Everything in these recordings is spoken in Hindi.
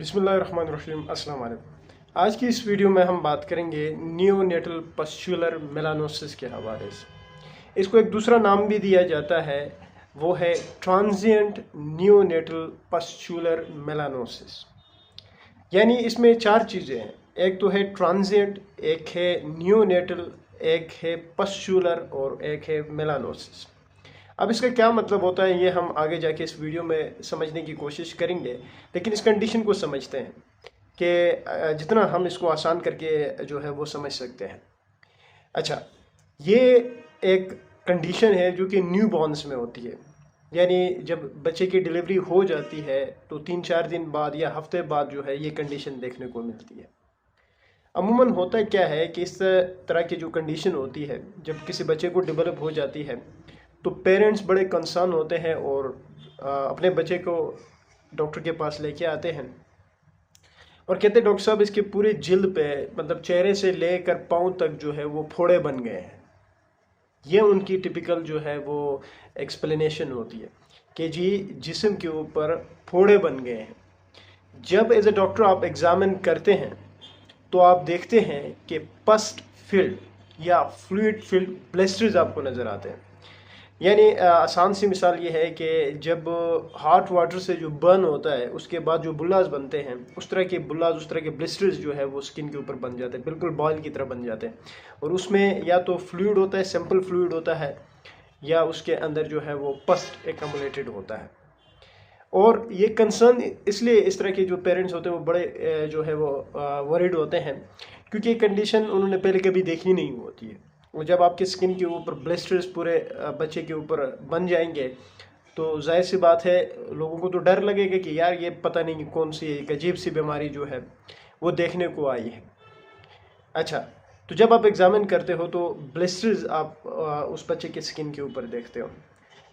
बिस्मिल्लाहिर्रहमानिर्रहीम, अस्सलाम वालेकुम। आज की इस वीडियो में हम बात करेंगे नियोनेटल पस्चुलर मेलानोसिस के हवाले से। इसको एक दूसरा नाम भी दिया जाता है, वो है ट्रांजिएंट नियोनेटल पस्चुलर मेलानोसिस। यानी इसमें चार चीज़ें हैं, एक तो है ट्रांजिएंट, एक है नियोनेटल, एक है पस्चुलर और एक है मेलानोसिस। अब इसका क्या मतलब होता है ये हम आगे जाके इस वीडियो में समझने की कोशिश करेंगे, लेकिन इस कंडीशन को समझते हैं कि जितना हम इसको आसान करके जो है वो समझ सकते हैं। अच्छा, ये एक कंडीशन है जो कि न्यू बॉर्न्स में होती है। यानी जब बच्चे की डिलीवरी हो जाती है तो 3-4 दिन बाद या हफ्ते बाद जो है ये कंडीशन देखने को मिलती है। अमूमन होता क्या है कि इस तरह की जो कंडीशन होती है, जब किसी बच्चे को डेवलप हो जाती है तो पेरेंट्स बड़े कंसर्न होते हैं और अपने बच्चे को डॉक्टर के पास लेके आते हैं और कहते हैं डॉक्टर साहब इसके पूरे जिल्द पे, मतलब चेहरे से लेकर पाँव तक जो है वो फोड़े बन गए हैं। ये उनकी टिपिकल जो है वो एक्सप्लेनेशन होती है कि जी जिस्म के ऊपर फोड़े बन गए हैं। जब एज ए डॉक्टर आप एग्जामिन करते हैं तो आप देखते हैं कि पस्ट फिल्ड या फ्लूइड फिल्ड ब्लिस्टर्स आपको नज़र आते हैं। यानी आसान सी मिसाल ये है कि जब हॉट वाटर से जो बर्न होता है उसके बाद जो बुल्लाज बनते हैं, उस तरह के बुल्लाज, उस तरह के ब्लिस्टर्स जो है वो स्किन के ऊपर बन जाते हैं, बिल्कुल बॉयल की तरह बन जाते हैं। और उसमें या तो फ्लूइड होता है, सिंपल फ्लूइड होता है, या उसके अंदर जो है वो पस्ट एकमुलेटेड होता है। और ये कंसर्न इसलिए इस तरह के जो पेरेंट्स होते हैं वो बड़े जो है वो वरीड होते हैं, क्योंकि ये कंडीशन उन्होंने पहले कभी देखी नहीं होती है। वो जब आपके स्किन के ऊपर ब्लिस्टर्स पूरे बच्चे के ऊपर बन जाएंगे तो जाहिर सी बात है लोगों को तो डर लगेगा कि यार ये पता नहीं कौन सी एक अजीब सी बीमारी जो है वो देखने को आई है। अच्छा, तो जब आप एग्जामिन करते हो तो ब्लिस्टर्स आप उस बच्चे के स्किन के ऊपर देखते हो।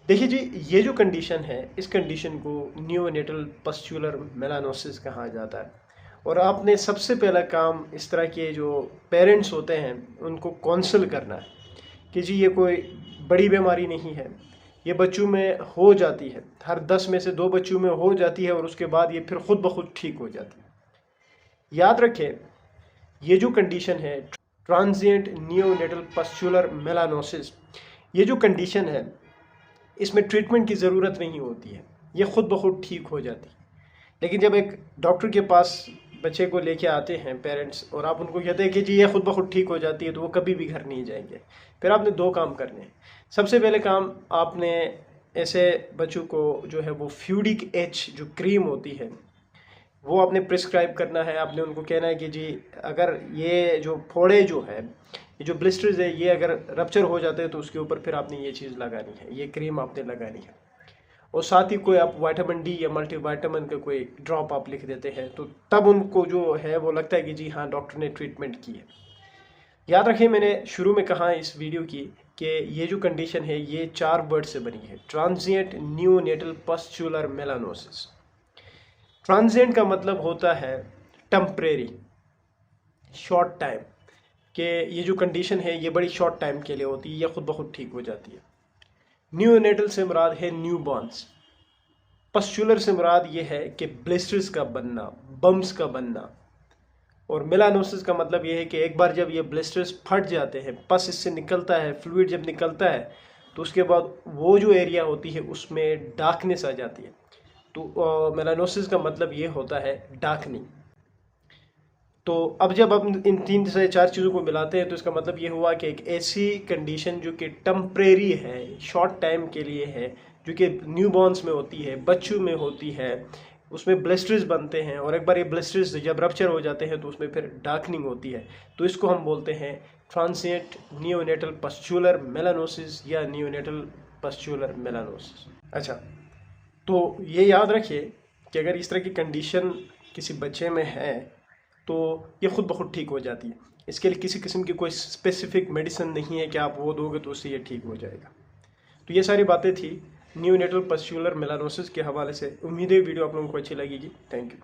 देखिए जी, ये जो कंडीशन है, इस कंडीशन को नियोनेटल पस्चुलर मेलानोसिस कहा जाता है। और आपने सबसे पहला काम इस तरह के जो पेरेंट्स होते हैं उनको काउंसल करना है कि जी ये कोई बड़ी बीमारी नहीं है, ये बच्चों में हो जाती है, हर 10 में से 2 बच्चों में हो जाती है और उसके बाद ये फिर खुद ब खुद ठीक हो जाती है। याद रखें, ये जो कंडीशन है ट्रांजिएंट नियोनेटल पस्चुलर मेलानोसिस, ये जो कंडीशन है इसमें ट्रीटमेंट की ज़रूरत नहीं होती है, ये खुद ब खुद ठीक हो जाती है। लेकिन जब एक डॉक्टर के पास बच्चे को लेके आते हैं पेरेंट्स और आप उनको कहते हैं कि जी ये खुद ब खुद ठीक हो जाती है, तो वो कभी भी घर नहीं जाएंगे। फिर आपने 2 काम करने हैं। सबसे पहले काम, आपने ऐसे बच्चों को जो है वो फ्यूडिक एच जो क्रीम होती है वो आपने प्रिस्क्राइब करना है। आपने उनको कहना है कि जी अगर ये जो फोड़े जो है, ये जो ब्लिस्टर्स है, ये अगर रप्चर हो जाते हैं तो उसके ऊपर फिर आपने ये चीज़ लगानी है, ये क्रीम आपने लगानी है। और साथ ही कोई आप विटामिन डी या मल्टीविटामिन का कोई ड्रॉप आप लिख देते हैं, तो तब उनको जो है वो लगता है कि जी हाँ डॉक्टर ने ट्रीटमेंट की है। याद रखें, मैंने शुरू में कहा इस वीडियो की कि ये जो कंडीशन है ये 4 वर्ड से बनी है, transient neonatal pustular melanosis. Transient का मतलब होता है टेम्परेरी, शॉर्ट टाइम, कि ये जो कंडीशन है ये बड़ी शॉर्ट टाइम के लिए होती है, ये खुद ब खुद ठीक हो जाती है। नियोनेटल से मुराद है न्यू बॉर्न्स। पस्चुलर से मुराद ये है कि ब्लिस्टर्स का बनना, बम्स का बनना। और मेलानोसिस का मतलब ये है कि एक बार जब ये ब्लिस्टर्स फट जाते हैं, पस इससे निकलता है, फ्लूइड जब निकलता है, तो उसके बाद वो जो एरिया होती है उसमें डार्कनेस आ जाती है। तो मेलानोसिस का मतलब ये होता है डार्कनिंग। तो अब जब हम इन 3 से 4 चीज़ों को मिलाते हैं तो इसका मतलब ये हुआ कि एक ऐसी कंडीशन जो कि टेम्परेरी है, शॉर्ट टाइम के लिए है, जो कि न्यूबॉर्न्स में होती है, बच्चों में होती है, उसमें ब्लिस्टर्स बनते हैं और एक बार ये ब्लिस्टर्स जब रप्चर हो जाते हैं तो उसमें फिर डार्कनिंग होती है। तो इसको हम बोलते हैं ट्रांजिएंट नियोनेटल पस्चुलर मेलानोसिस या नियोनेटल पस्चुलर मेलानोसिस। अच्छा, तो ये याद रखिए कि अगर इस तरह की कंडीशन किसी बच्चे में है तो ये खुद ब खुद ठीक हो जाती है। इसके लिए किसी किस्म की कोई स्पेसिफिक मेडिसिन नहीं है कि आप वो दोगे तो उससे ये ठीक हो जाएगा। तो ये सारी बातें थी नियोनेटल पस्चुलर मेलानोसिस के हवाले से। उम्मीद है वीडियो आप लोगों को अच्छी लगेगी। Thank you.